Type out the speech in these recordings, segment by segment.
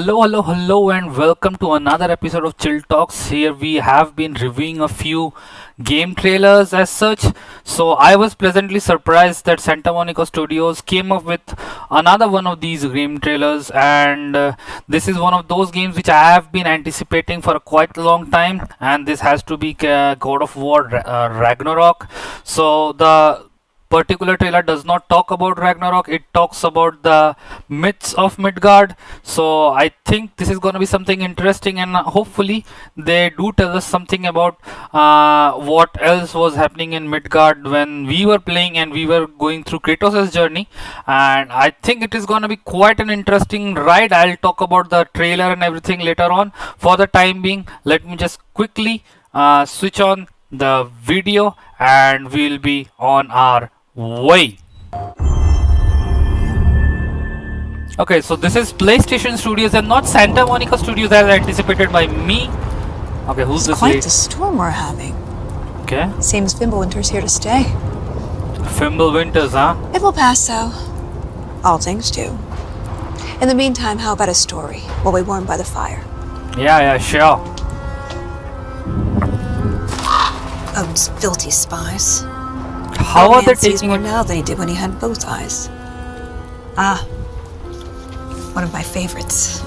Hello, and welcome to another episode of Chill Talks. Here we have been reviewing a few game trailers as such. So, I was pleasantly surprised that Santa Monica Studios came up with another one of these game trailers, and this is one of those games which I have been anticipating for a quite long time, and this has to be God of War Ragnarok. So, the particular trailer does not talk about Ragnarok, it talks about the myths of Midgard. So I think this is going to be something interesting, and hopefully they do tell us something about what else was happening in Midgard when we were playing and we were going through Kratos' journey. And I think it is going to be quite an interesting ride. I'll talk about the trailer and everything later on. For the time being, let me just quickly switch on the video and we'll be on our way. Okay, so this is PlayStation Studios and not Santa Monica Studios as anticipated by me. Okay, who's this Quite lady? the storm we're having. Okay, Seems Fimbulwinter's here to stay. Fimble Winters, huh? It will pass, though. All things do. In the meantime, how about a story while we warm by the fire? Yeah, sure. Odin's filthy spies. How are they Man sees taking more it? now than he did when he had both eyes. Ah, one of my favorites.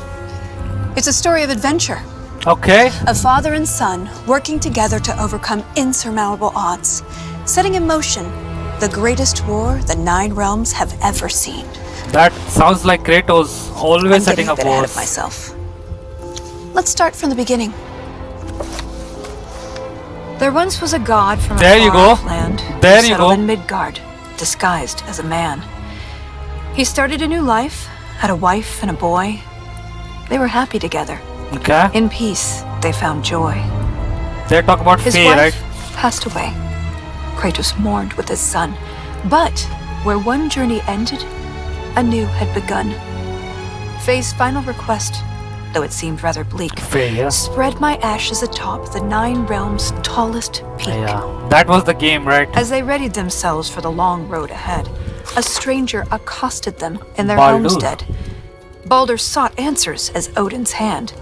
It's a story of adventure. Okay, A father and son working together to overcome insurmountable odds, setting in motion the greatest war the Nine Realms have ever seen. that sounds like Kratos always I'm setting getting a up bit ahead of wars. myself. Let's start from the beginning. There once was a god from There a you far-off go. land There who you settled go. in Midgard, disguised as a man. He started a new life, had a wife and a boy. They were happy together. Okay, In peace, they found joy. they talk about His Faye, wife right? passed away. Kratos mourned with his son. But where one journey ended, a new had begun. Faye's final request, though it seemed rather bleak, Faye, yes. spread my ashes atop the Nine Realms' tallest peak. Yeah, that was the game, right? As they readied themselves for the long road ahead, a stranger accosted them in their Baldur. homestead. Baldur sought answers as Odin's hand.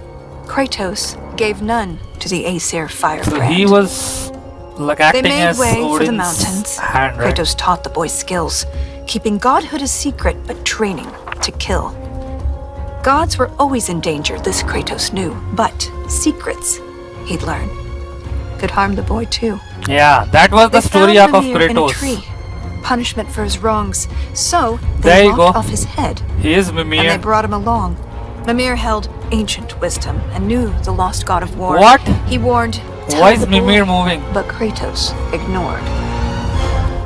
Kratos gave none to the Aesir firebrand. So he was like They acting made as way for the Odin's mountains. hand, right? Kratos taught the boy skills, keeping godhood a secret but training to kill. Gods were always in danger, this Kratos knew, but secrets, he'd learn, could harm the boy too. Yeah, that was the They story found arc of Mimir in a Kratos. tree, punishment for his wrongs. So There they you lopped go. off his head, He is and they Mimir. brought him along. Mimir held ancient wisdom and knew the lost god of war. What? He warned, "Tell Why is the boy," Mimir moving? but Kratos ignored.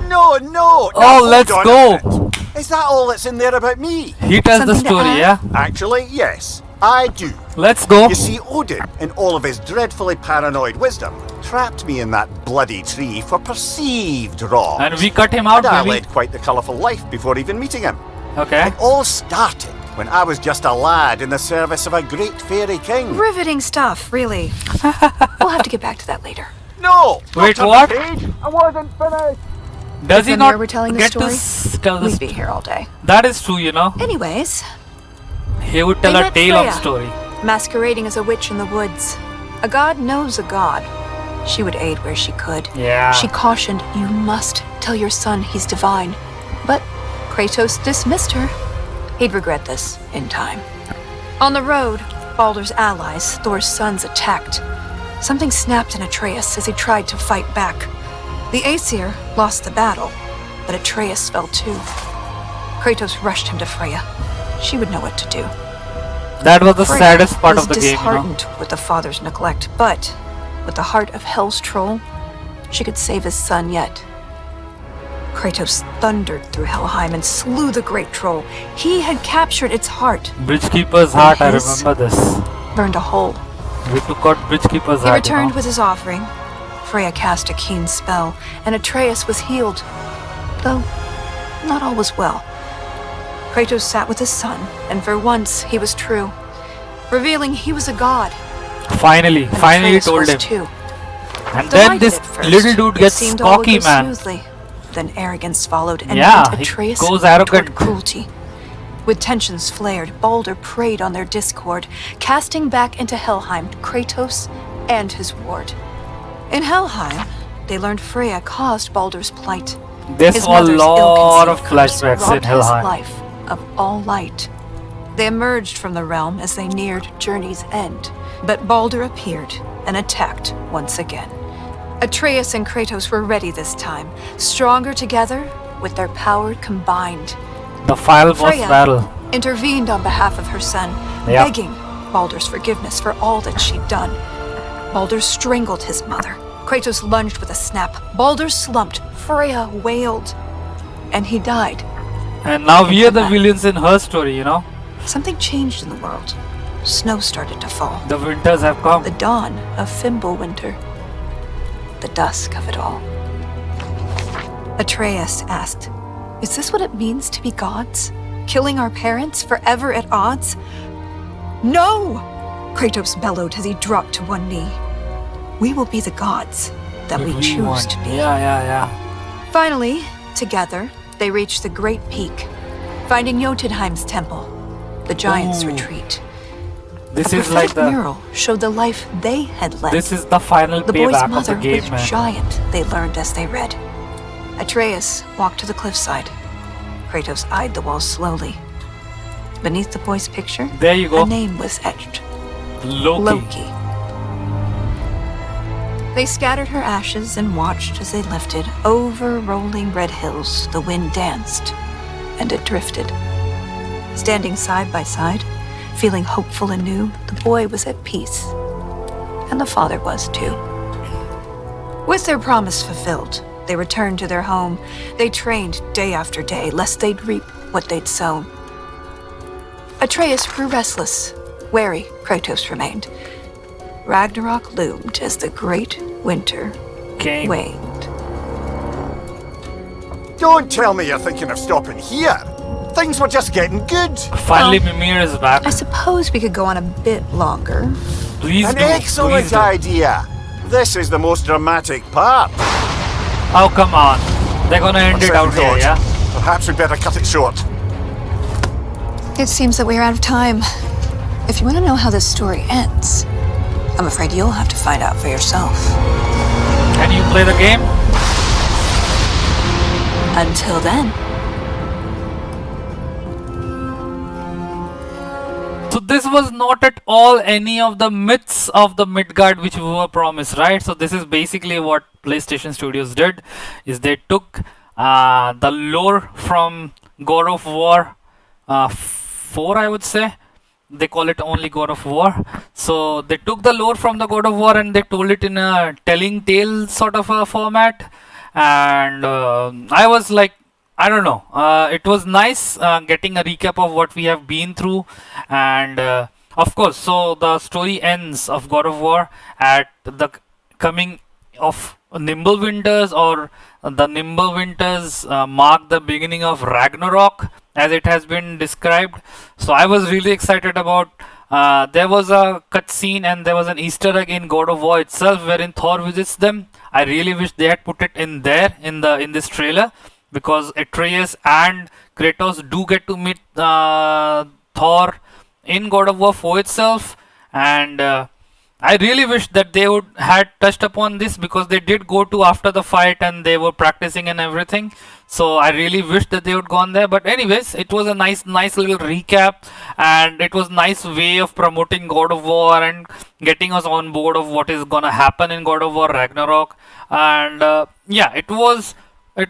No, no! Oh, now, let's hold go. on a minute. Is that all that's in there about me? He tells the Something to story, add? yeah? Actually, yes, I do. Let's go. You see, Odin, in all of his dreadfully paranoid wisdom, trapped me in that bloody tree for perceived wrong. And we cut him out, And I baby. led quite the colourful life before even meeting him. Okay. It all started when I was just a lad in the service of a great fairy king. Riveting stuff, really. We'll have to get back to that later. No! Wait, not on what? the page. I wasn't finished! Does he If not Mimir were telling the get to story, tell the We'd be here all day. That is true, you know. Anyways, He would tell They a met tale of Freya. story. masquerading as a witch in the woods. A god knows a god. She would aid where she could. Yeah. She cautioned, "You must tell your son he's divine." But Kratos dismissed her. He'd regret this in time. On the road, Baldur's allies, Thor's sons, attacked. Something snapped in Atreus as he tried to fight back. The Aesir lost the battle, but Atreus fell too. Kratos rushed him to Freya. She would know what to do. That was the Freya saddest part was of the game, you know. disheartened with the father's neglect, but with the heart of Hell's troll, she could save his son yet. Kratos thundered through Helheim and slew the great troll. He had captured its heart, Bridgekeeper's heart, I his- remember this. burned a hole. We took out Bridgekeeper's He heart, returned you know. with his offering. Freya cast a keen spell, and Atreus was healed. Though, not all was well. Kratos sat with his son, and for once he was true, revealing he was a god. Finally and he Atreus told was him. too. And then Delighted this at first, little dude it gets seemed all would cocky, go man. smoothly. Then arrogance followed and Yeah, bent he Atreus goes arrogant. toward cruelty. With tensions flared, Baldur preyed on their discord, casting back into Helheim Kratos and his ward. In Helheim, they learned Freya caused Baldur's plight. There's His a mother's lot of ill-conceived curse flashbacks in robbed his Helheim. life of all light. They emerged from the realm as they neared Journey's End, but Baldur appeared and attacked once again. Atreus and Kratos were ready this time, stronger together with their power combined. The final boss Freya battle. intervened on behalf of her son, Yeah. begging Baldur's forgiveness for all that she'd done. Baldur strangled his mother. Kratos lunged with a snap. Baldur slumped. Freya wailed. And he died. And now we are the villains in her story, you know. Something changed in the world. Snow started to fall. The winters have come. The dawn of Fimbulwinter. The dusk of it all. Atreus asked, "Is this what it means to be gods? Killing our parents forever at odds?" "No!" Kratos bellowed as he dropped to one knee. "We will be the gods that we choose want. to be." Yeah. Finally, together, they reached the Great Peak, finding Jotunheim's temple, the giant's Ooh. retreat. This A is like prophetic the. mural showed the life they had led. This is the final The boy's payback of mother the game, was man. giant, they learned as they read. Atreus walked to the cliffside. Kratos eyed the wall slowly. Beneath the boy's picture, There you go. a name was etched. Loki. Loki. They scattered her ashes and watched as they lifted. Over rolling red hills, the wind danced, and it drifted. Standing side by side, feeling hopeful and new, the boy was at peace. And the father was too. With their promise fulfilled, they returned to their home. They trained day after day, lest they'd reap what they'd sown. Atreus grew restless. Wary, Kratos remained. Ragnarok loomed as the great winter Game. waned. Don't tell me you're thinking of stopping here. Things were just getting good. Finally, Mimir is back. I suppose we could go on a bit longer. Please An do. excellent Please do. idea. This is the most dramatic part. Oh, come on. They're gonna end it Second out here, thought. yeah? Perhaps we'd better cut it short. It seems that we're out of time. If you want to know how this story ends, I'm afraid you'll have to find out for yourself. Can you play the game? Until then. So this was not at all any of the myths of the Midgard which we were promised, right? So this is basically what PlayStation Studios did, is they took the lore from God of War 4, I would say. They call it only God of War. So they took the lore from the God of War and they told it in a telling tale sort of a format. And I was like, I don't know. It was nice getting a recap of what we have been through, and of course, so the story ends of God of War at the coming of Nimble Winters, or the Nimble Winters mark the beginning of Ragnarok, as it has been described. So I was really excited about. There was a cutscene and there was an Easter egg in God of War itself, wherein Thor visits them. I really wish they had put it in there in this trailer, because Atreus and Kratos do get to meet Thor in God of War 4 itself, and I really wish that they would had touched upon this, because they did go to after the fight and they were practicing and everything. So I really wish that they would gone there. But anyways, it was a nice little recap, and it was nice way of promoting God of War and getting us on board of what is gonna happen in God of War Ragnarok. And yeah, it was a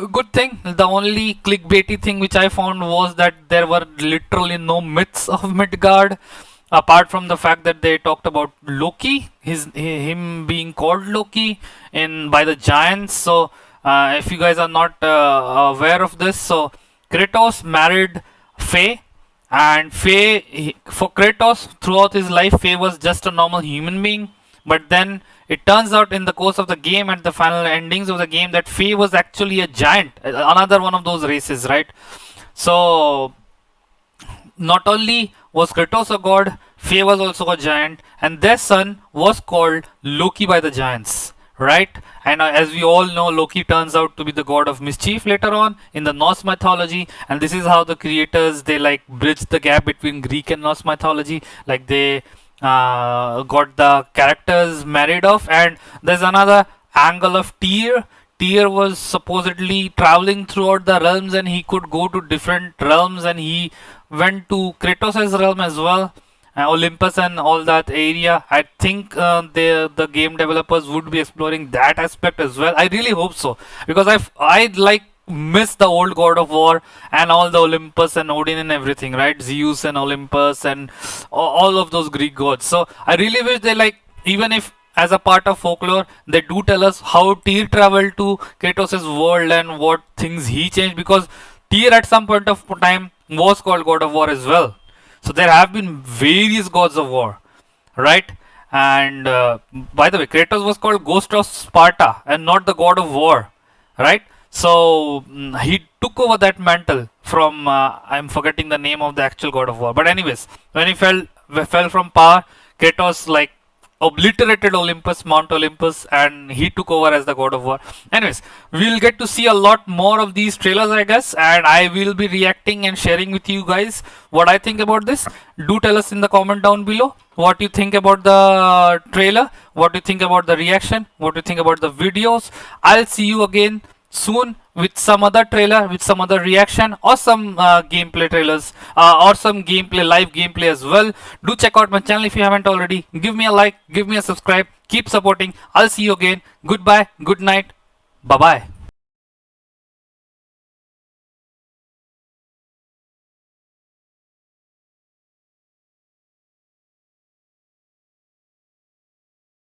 good thing. The only clickbaity thing which I found was that there were literally no myths of Midgard, apart from the fact that they talked about Loki, him being called Loki by the giants. So if you guys are not aware of this, so Kratos married Faye, and Faye, for Kratos throughout his life, Faye was just a normal human being. But then it turns out in the course of the game, at the final endings of the game, that Faye was actually a giant, another one of those races, right? So not only was Kratos a god, Faye was also a giant, and their son was called Loki by the giants, right? And as we all know, Loki turns out to be the god of mischief later on in the Norse mythology, and this is how the creators, they like bridge the gap between Greek and Norse mythology. Like they got the characters married off. And there's another angle of Tyr. Tyr was supposedly traveling throughout the realms, and he could go to different realms, and he went to Kratos' realm as well, Olympus and all that area. I think the game developers would be exploring that aspect as well. I really hope so, because I like miss the old God of War and all the Olympus and Odin and everything, right? Zeus and Olympus and all of those Greek gods. So I really wish they, like, even if as a part of folklore, they do tell us how Tyr traveled to Kratos' world and what things he changed, because Tyr at some point of time was called God of War as well. So there have been various gods of war, right? And by the way, Kratos was called Ghost of Sparta and not the god of war, right? So he took over that mantle from I'm forgetting the name of the actual god of war. But anyways, when he fell from power, Kratos like obliterated Olympus, Mount Olympus, and he took over as the god of war. Anyways, we'll get to see a lot more of these trailers, I guess, and I will be reacting and sharing with you guys what I think about this. Do tell us in the comment down below what you think about the trailer, what you think about the reaction, what you think about the videos. I'll see you again soon with some other trailer, with some other reaction, or some gameplay trailers, or some gameplay, live gameplay as well. Do check out my channel if you haven't already. Give me a like, give me a subscribe, keep supporting. I'll see you again. Goodbye, good night, bye bye.